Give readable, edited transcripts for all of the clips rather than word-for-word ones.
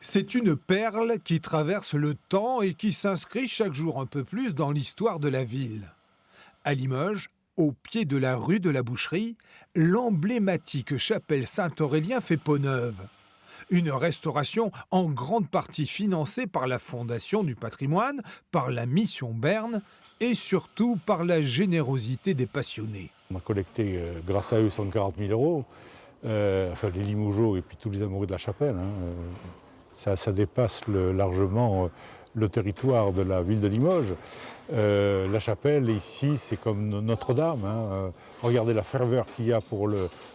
C'est une perle qui traverse le temps et qui s'inscrit chaque jour un peu plus dans l'histoire de la ville. À Limoges, au pied de la rue de la Boucherie, l'emblématique chapelle Saint-Aurélien fait peau neuve. Une restauration en grande partie financée par la Fondation du patrimoine, par la Mission Berne et surtout par la générosité des passionnés. On a collecté, grâce à eux, 140 000 euros. Enfin, les Limogeaux et puis tous les amoureux de la chapelle. Ça dépasse largement le territoire de la ville de Limoges. La chapelle, ici, c'est comme Notre-Dame. Regardez la ferveur qu'il y a pour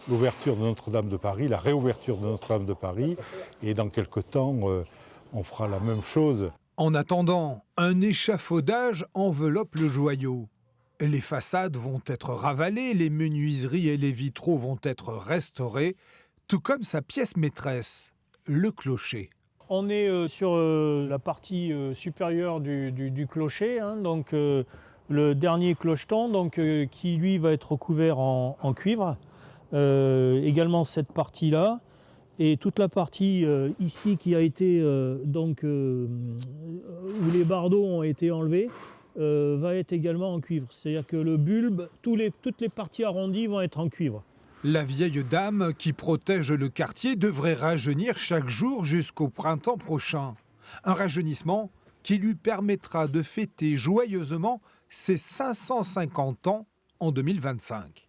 l'ouverture de Notre-Dame de Paris, la réouverture de Notre-Dame de Paris. Et dans quelques temps, on fera la même chose. En attendant, un échafaudage enveloppe le joyau. Les façades vont être ravalées, les menuiseries et les vitraux vont être restaurés, tout comme sa pièce maîtresse, le clocher. On est sur la partie supérieure du clocher, donc le dernier clocheton, qui lui va être recouvert en cuivre. Également cette partie-là. Et toute la partie ici qui a été, où les bardeaux ont été enlevés, va être également en cuivre. C'est-à-dire que le bulbe, toutes les parties arrondies vont être en cuivre. La vieille dame qui protège le quartier devrait rajeunir chaque jour jusqu'au printemps prochain. Un rajeunissement qui lui permettra de fêter joyeusement ses 550 ans en 2025.